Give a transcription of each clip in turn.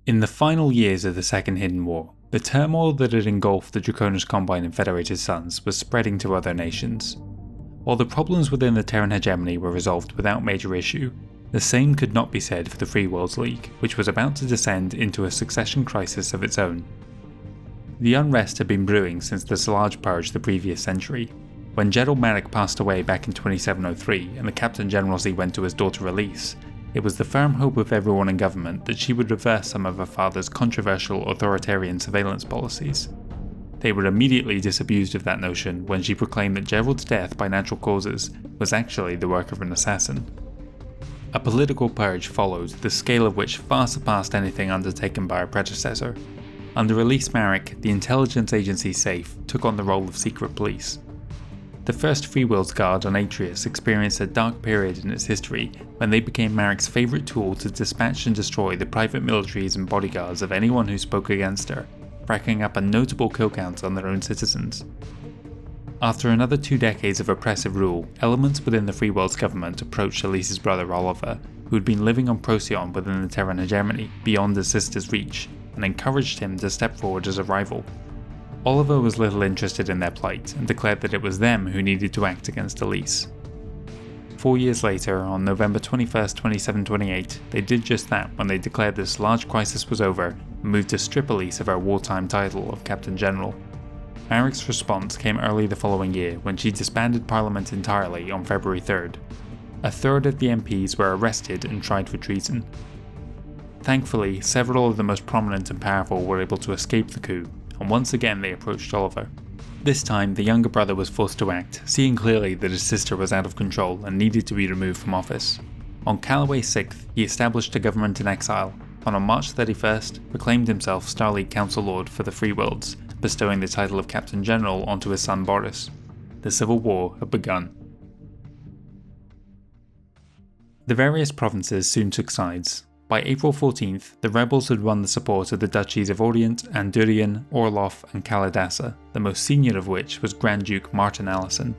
In the final years of the Second Hidden War, the turmoil that had engulfed the Draconis Combine and Federated Suns was spreading to other nations. While the problems within the Terran hegemony were resolved without major issue, the same could not be said for the Free Worlds League, which was about to descend into a succession crisis of its own. The unrest had been brewing since the Salaj Purge the previous century. When Gerald Marik passed away back in 2703 and the Captain Generalcy went to his daughter Elise, it was the firm hope of everyone in government that she would reverse some of her father's controversial authoritarian surveillance policies. They were immediately disabused of that notion when she proclaimed that Gerald's death by natural causes was actually the work of an assassin. A political purge followed, the scale of which far surpassed anything undertaken by her predecessor. Under Elise Marik, the intelligence agency SAFE took on the role of secret police. The first Free Worlds Guard on Atreus experienced a dark period in its history when they became Marik's favourite tool to dispatch and destroy the private militaries and bodyguards of anyone who spoke against her, racking up a notable kill count on their own citizens. After another 2 decades of oppressive rule, elements within the Free Worlds government approached Elise's brother Oliver, who had been living on Procyon within the Terran hegemony, beyond his sister's reach, and encouraged him to step forward as a rival. Oliver was little interested in their plight and declared that it was them who needed to act against Elise. 4 years later, on November 21st, 2728, they did just that when they declared this large crisis was over and moved to strip Elise of her wartime title of Captain General. Marik's response came early the following year when she disbanded Parliament entirely on February 3rd. A third of the MPs were arrested and tried for treason. Thankfully, several of the most prominent and powerful were able to escape the coup, and once again they approached Oliver. This time, the younger brother was forced to act, seeing clearly that his sister was out of control and needed to be removed from office. On Callaway 6th, he established a government in exile, and on March 31st, proclaimed himself Starleague Council Lord for the Free Worlds, bestowing the title of Captain General onto his son Boris. The Civil War had begun. The various provinces soon took sides. By April 14th, the rebels had won the support of the duchies of Orient, Andurian, Orloff and Kalidasa, the most senior of which was Grand Duke Martin Allison.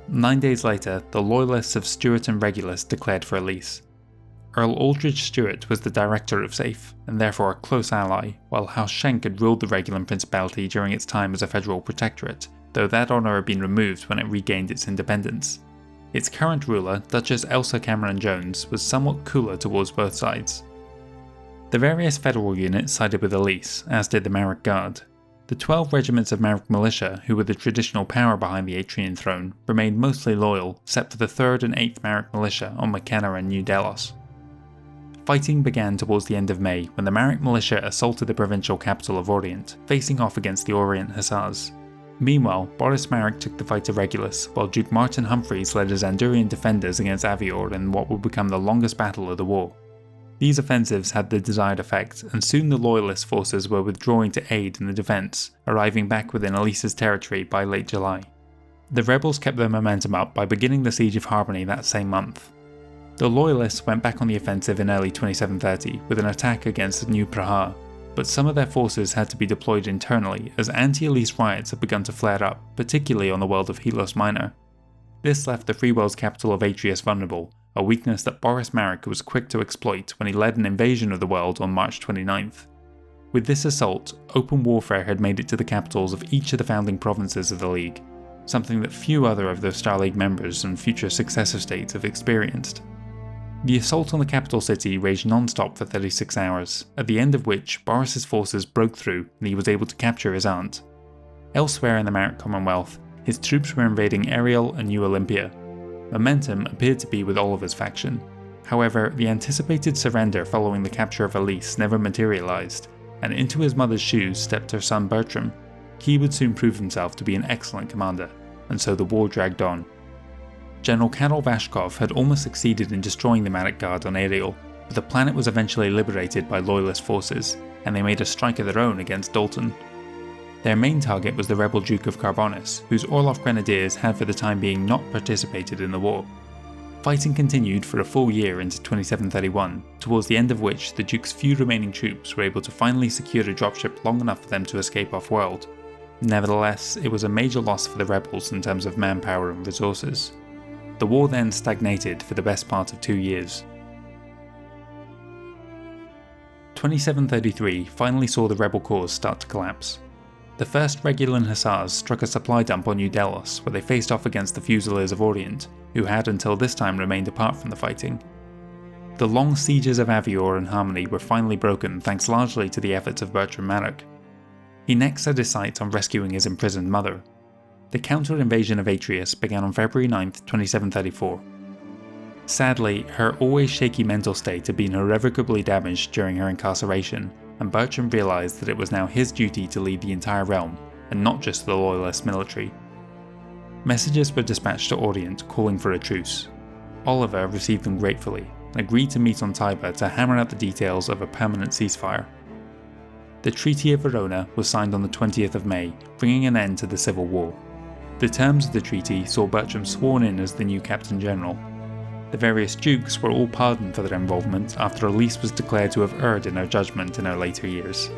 9 days later, the loyalists of Stuart and Regulus declared for Elise. Earl Aldridge Stuart was the director of SAFE, and therefore a close ally, while House Schenk had ruled the Regulan Principality during its time as a federal protectorate, though that honour had been removed when it regained its independence. Its current ruler, Duchess Elsa Cameron Jones, was somewhat cooler towards both sides. The various federal units sided with Elise, as did the Marik Guard. The 12 regiments of Marik militia, who were the traditional power behind the Atrian throne, remained mostly loyal, except for the 3rd and 8th Marik militia on McKenna and New Delos. Fighting began towards the end of May when the Marik militia assaulted the provincial capital of Orient, facing off against the Orient Hussars. Meanwhile, Boris Marik took the fight to Regulus, while Duke Martin Humphreys led his Andurian defenders against Avior in what would become the longest battle of the war. These offensives had the desired effect, and soon the Loyalist forces were withdrawing to aid in the defence, arriving back within Elise's territory by late July. The rebels kept their momentum up by beginning the Siege of Harmony that same month. The Loyalists went back on the offensive in early 2730 with an attack against New Prahar, but some of their forces had to be deployed internally as anti-Elise riots had begun to flare up, particularly on the world of Helos Minor. This left the Free World's capital of Atreus vulnerable, a weakness that Boris Marik was quick to exploit when he led an invasion of the world on March 29th. With this assault, open warfare had made it to the capitals of each of the founding provinces of the League, something that few other of the Star League members and future successor states have experienced. The assault on the capital city raged non-stop for 36 hours, at the end of which Boris's forces broke through and he was able to capture his aunt. Elsewhere in the Marik Commonwealth, his troops were invading Ariel and New Olympia. Momentum appeared to be with Oliver's faction. However, the anticipated surrender following the capture of Elise never materialised, and into his mother's shoes stepped her son Bertram. He would soon prove himself to be an excellent commander, and so the war dragged on. General Karol Vashkov had almost succeeded in destroying the Marik Guard on Ariel, but the planet was eventually liberated by Loyalist forces, and they made a strike of their own against Dalton. Their main target was the rebel Duke of Carbonis, whose Orloff Grenadiers had for the time being not participated in the war. Fighting continued for a full year into 2731, towards the end of which the Duke's few remaining troops were able to finally secure a dropship long enough for them to escape off-world. Nevertheless, it was a major loss for the rebels in terms of manpower and resources. The war then stagnated for the best part of 2 years. 2733 finally saw the rebel cause start to collapse. The 1st Regular Hussars struck a supply dump on New Delos, where they faced off against the Fusiliers of Orient, who had until this time remained apart from the fighting. The long sieges of Avior and Harmony were finally broken thanks largely to the efforts of Bertram Marik. He next set his sights on rescuing his imprisoned mother. The counter-invasion of Atreus began on February 9, 2734. Sadly, her always shaky mental state had been irrevocably damaged during her incarceration, and Bertram realised that it was now his duty to lead the entire realm, and not just the loyalist military. Messages were dispatched to Orient calling for a truce. Oliver received them gratefully, and agreed to meet on Tiber to hammer out the details of a permanent ceasefire. The Treaty of Verona was signed on the 20th of May, bringing an end to the civil war. The terms of the treaty saw Bertram sworn in as the new Captain General. The various dukes were all pardoned for their involvement after Elise was declared to have erred in her judgment in her later years.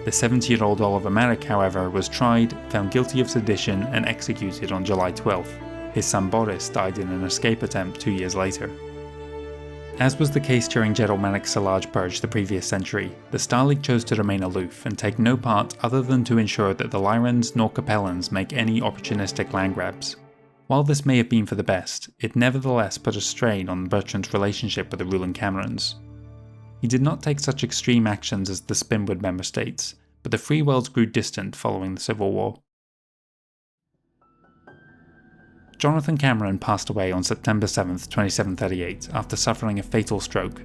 The 70-year-old Oliver Marik, however, was tried, found guilty of sedition, and executed on July 12th. His son Boris died in an escape attempt 2 years later. As was the case during General Marik's large purge the previous century, the Star League chose to remain aloof and take no part other than to ensure that the Lyrans nor Capellans make any opportunistic land grabs. While this may have been for the best, it nevertheless put a strain on Bertram's relationship with the ruling Camerons. He did not take such extreme actions as the Spinwood member states, but the Free Worlds grew distant following the Civil War. Jonathan Cameron passed away on September 7, 2738, after suffering a fatal stroke.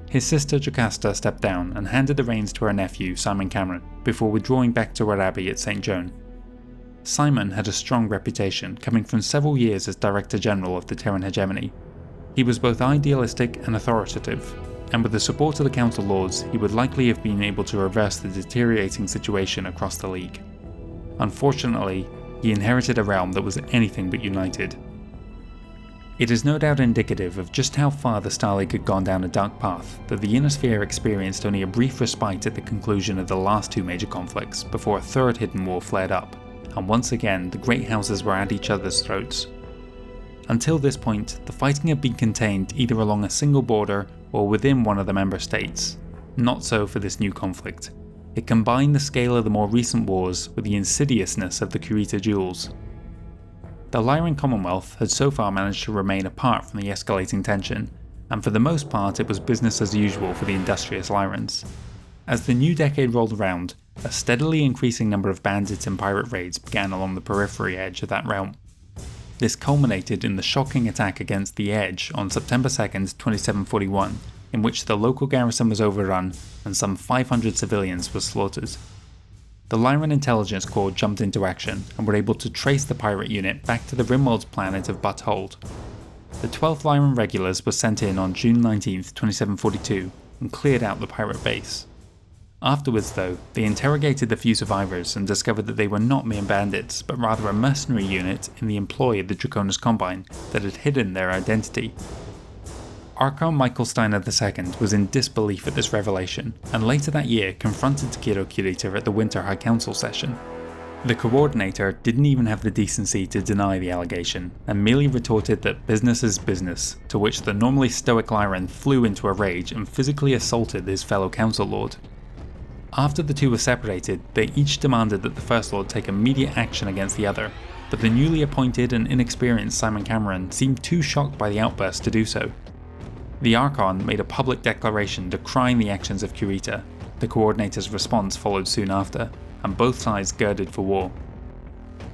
His sister Jocasta stepped down and handed the reins to her nephew Simon Cameron, before withdrawing back to her abbey at St. Joan. Simon had a strong reputation, coming from several years as Director General of the Terran hegemony. He was both idealistic and authoritative, and with the support of the Council Lords, he would likely have been able to reverse the deteriorating situation across the League. Unfortunately, he inherited a realm that was anything but united. It is no doubt indicative of just how far the Star League had gone down a dark path that the Inner Sphere experienced only a brief respite at the conclusion of the last two major conflicts before a third hidden war flared up, and once again the great houses were at each other's throats. Until this point, the fighting had been contained either along a single border or within one of the member states. Not so for this new conflict. It combined the scale of the more recent wars with the insidiousness of the Kurita duels. The Lyran Commonwealth had so far managed to remain apart from the escalating tension, and for the most part it was business as usual for the industrious Lyrans. As the new decade rolled around, a steadily increasing number of bandits and pirate raids began along the periphery edge of that realm. This culminated in the shocking attack against the Edge on September 2nd, 2741, in which the local garrison was overrun and some 500 civilians were slaughtered. The Lyran Intelligence Corps jumped into action and were able to trace the pirate unit back to the Rimworld's planet of Butthold. The 12th Lyran Regulars were sent in on June 19, 2742, and cleared out the pirate base. Afterwards though, they interrogated the few survivors and discovered that they were not mere bandits, but rather a mercenary unit in the employ of the Draconis Combine that had hidden their identity. Archon Michael Steiner II was in disbelief at this revelation, and later that year confronted Takiro Kurita at the Winter High Council session. The Coordinator didn't even have the decency to deny the allegation, and merely retorted that business is business, to which the normally stoic Lyran flew into a rage and physically assaulted his fellow Council Lord. After the two were separated, they each demanded that the First Lord take immediate action against the other, but the newly appointed and inexperienced Simon Cameron seemed too shocked by the outburst to do so. The Archon made a public declaration decrying the actions of Kurita. The Coordinator's response followed soon after, and both sides girded for war.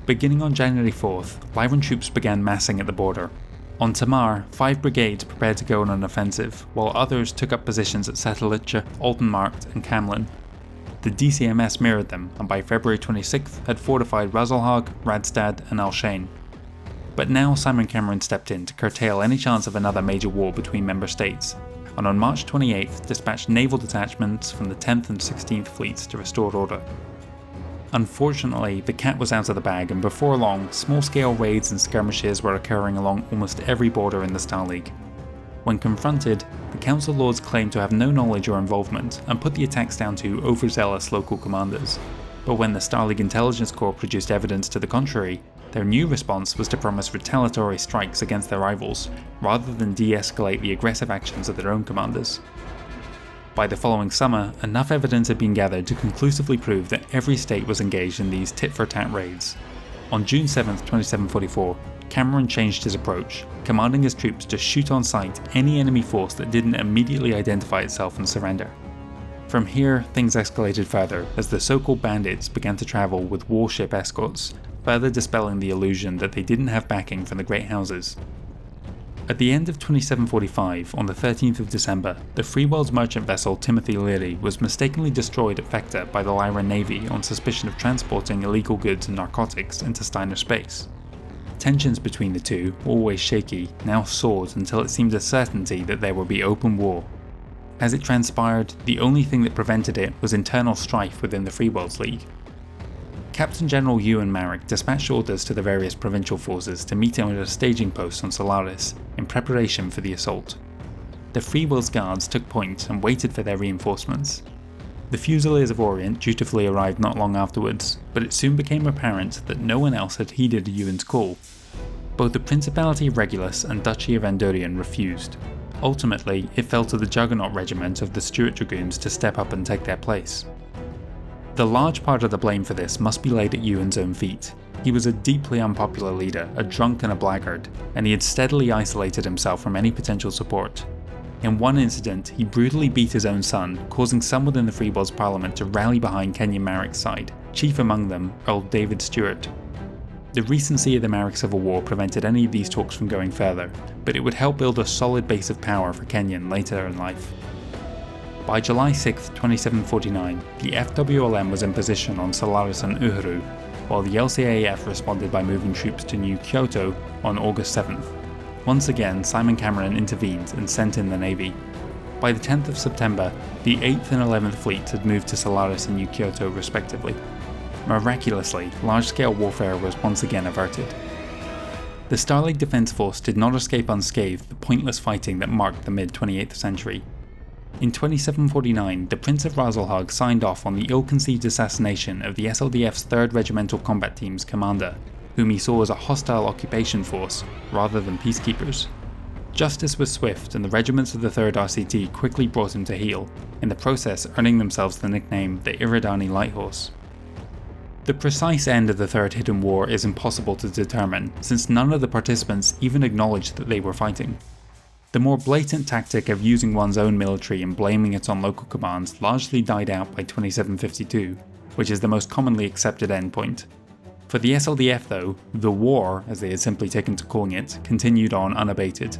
Beginning on January 4th, Lyran troops began massing at the border. On Tamar, 5 brigades prepared to go on an offensive, while others took up positions at Satellitcha, Altenmarkt and Camlin. The DCMS mirrored them, and by February 26th had fortified Razelhag, Radstad and Alshane. But now Simon Cameron stepped in to curtail any chance of another major war between member states, and on March 28th dispatched naval detachments from the 10th and 16th fleets to restore order. Unfortunately, the cat was out of the bag, and before long, small-scale raids and skirmishes were occurring along almost every border in the Star League. When confronted, the Council Lords claimed to have no knowledge or involvement, and put the attacks down to overzealous local commanders. But when the Star League Intelligence Corps produced evidence to the contrary, their new response was to promise retaliatory strikes against their rivals, rather than de-escalate the aggressive actions of their own commanders. By the following summer, enough evidence had been gathered to conclusively prove that every state was engaged in these tit-for-tat raids. On June 7, 2744, Cameron changed his approach, commanding his troops to shoot on sight any enemy force that didn't immediately identify itself and surrender. From here, things escalated further as the so-called bandits began to travel with warship escorts, further dispelling the illusion that they didn't have backing from the Great Houses. At the end of 2745, on the 13th of December, the Free World's merchant vessel Timothy Leary was mistakenly destroyed at Vector by the Lyra Navy on suspicion of transporting illegal goods and narcotics into Steiner space. Tensions between the two, always shaky, now soared until it seemed a certainty that there would be open war. As it transpired, the only thing that prevented it was internal strife within the Free Worlds League. Captain General Ewan Marik dispatched orders to the various provincial forces to meet him at a staging post on Solaris in preparation for the assault. The Free Worlds Guards took point and waited for their reinforcements. The Fusiliers of Orient dutifully arrived not long afterwards, but it soon became apparent that no one else had heeded Ewan's call. Both the Principality of Regulus and Duchy of Andorian refused. Ultimately, it fell to the Juggernaut Regiment of the Stuart Dragoons to step up and take their place. The large part of the blame for this must be laid at Ewan's own feet. He was a deeply unpopular leader, a drunk and a blackguard, and he had steadily isolated himself from any potential support. In one incident, he brutally beat his own son, causing some within the Free Worlds Parliament to rally behind Kenyon Marik's side, chief among them Earl David Stewart. The recency of the Marik Civil War prevented any of these talks from going further, but it would help build a solid base of power for Kenyon later in life. By July 6, 2749, the FWLM was in position on Solaris and Uhuru, while the LCAF responded by moving troops to New Kyoto on August 7th. Once again, Simon Cameron intervened and sent in the Navy. By the 10th of September, the 8th and 11th fleets had moved to Solaris and New Kyoto respectively. Miraculously, large-scale warfare was once again averted. The Star League Defense Force did not escape unscathed the pointless fighting that marked the mid-28th century. In 2749, the Prince of Razelhag signed off on the ill-conceived assassination of the SLDF's 3rd Regimental Combat Team's commander, whom he saw as a hostile occupation force rather than peacekeepers. Justice was swift, and the regiments of the 3rd RCT quickly brought him to heel, in the process earning themselves the nickname the Iridani Lighthorse. The precise end of the Third Hidden War is impossible to determine, since none of the participants even acknowledged that they were fighting. The more blatant tactic of using one's own military and blaming it on local commands largely died out by 2752, which is the most commonly accepted endpoint. For the SLDF though, the war, as they had simply taken to calling it, continued on unabated.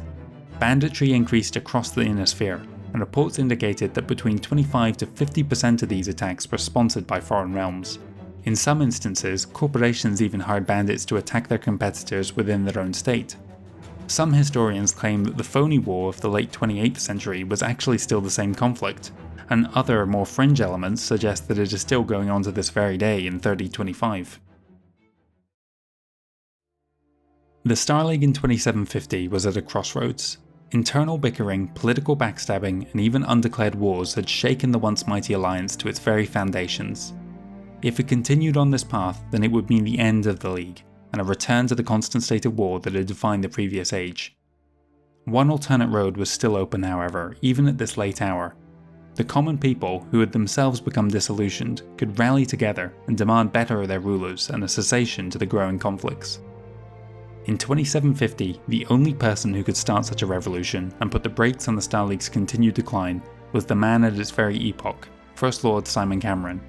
Banditry increased across the inner sphere, and reports indicated that between 25 to 50% of these attacks were sponsored by foreign realms. In some instances, corporations even hired bandits to attack their competitors within their own state. Some historians claim that the phony war of the late 28th century was actually still the same conflict, and other more fringe elements suggest that it is still going on to this very day in 3025. The Star League in 2750 was at a crossroads. Internal bickering, political backstabbing, and even undeclared wars had shaken the once mighty alliance to its very foundations. If it continued on this path, then it would mean the end of the League, and a return to the constant state of war that had defined the previous age. One alternate road was still open, however, even at this late hour. The common people, who had themselves become disillusioned, could rally together and demand better of their rulers and a cessation to the growing conflicts. In 2750, the only person who could start such a revolution and put the brakes on the Star League's continued decline was the man at its very epoch, First Lord Simon Cameron.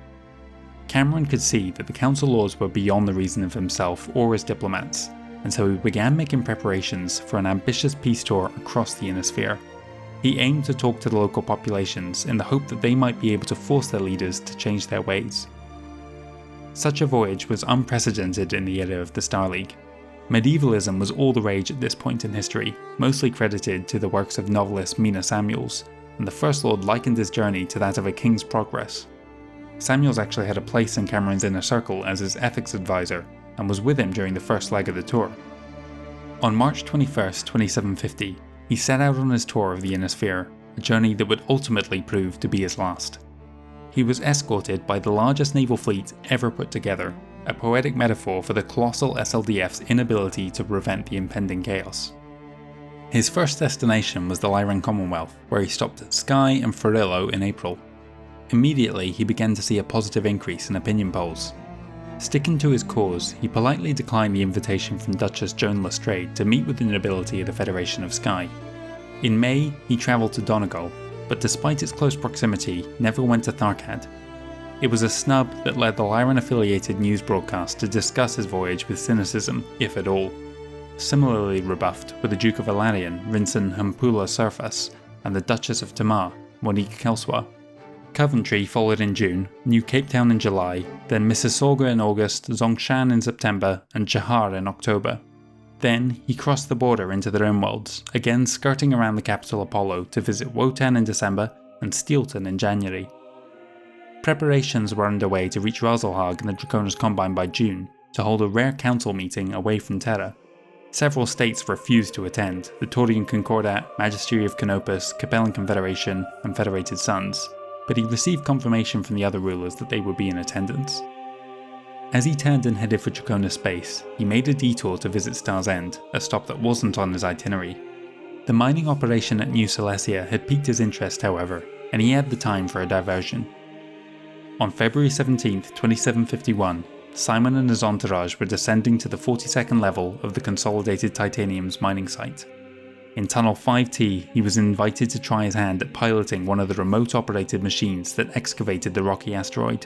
Cameron could see that the Council Lords were beyond the reason of himself or his diplomats, and so he began making preparations for an ambitious peace tour across the Inner Sphere. He aimed to talk to the local populations in the hope that they might be able to force their leaders to change their ways. Such a voyage was unprecedented in the era of the Star League. Medievalism was all the rage at this point in history, mostly credited to the works of novelist Mina Samuels, and the First Lord likened his journey to that of a king's progress. Samuels actually had a place in Cameron's inner circle as his ethics advisor, and was with him during the first leg of the tour. On March 21st, 2750, he set out on his tour of the Inner Sphere, a journey that would ultimately prove to be his last. He was escorted by the largest naval fleet ever put together, a poetic metaphor for the colossal SLDF's inability to prevent the impending chaos. His first destination was the Lyran Commonwealth, where he stopped at Skye and Farillo in April. Immediately, he began to see a positive increase in opinion polls. Sticking to his cause, he politely declined the invitation from Duchess Joan Lestrade to meet with the nobility of the Federation of Skye. In May, he travelled to Donegal, but despite its close proximity, never went to Tharcad. It was a snub that led the Lyran-affiliated news broadcast to discuss his voyage with cynicism, if at all. Similarly rebuffed were the Duke of Alarion, Rinsen Hampula Surface, and the Duchess of Tamar, Monique Kelswa. Coventry followed in June, New Cape Town in July, then Mississauga in August, Zongshan in September, and Johar in October. Then, he crossed the border into the Rimworlds, again skirting around the capital Apollo to visit Wotan in December and Steelton in January. Preparations were underway to reach Razelhag and the Draconis Combine by June, to hold a rare council meeting away from Terra. Several states refused to attend: the Taurian Concordat, Magistery of Canopus, Capellan Confederation, and Federated Sons, but he received confirmation from the other rulers that they would be in attendance. As he turned and headed for Draconis Space, he made a detour to visit Star's End, a stop that wasn't on his itinerary. The mining operation at New Silesia had piqued his interest, however, and he had the time for a diversion. On February 17, 2751, Simon and his entourage were descending to the 42nd level of the Consolidated Titanium's mining site. In Tunnel 5T, he was invited to try his hand at piloting one of the remote-operated machines that excavated the rocky asteroid.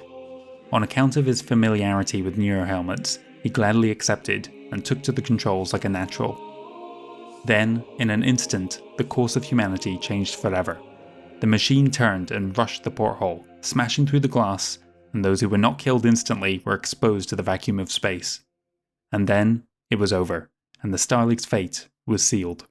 On account of his familiarity with neurohelmets, he gladly accepted and took to the controls like a natural. Then, in an instant, the course of humanity changed forever. The machine turned and rushed the porthole, smashing through the glass, and those who were not killed instantly were exposed to the vacuum of space. And then, it was over, and the Starleague's fate was sealed.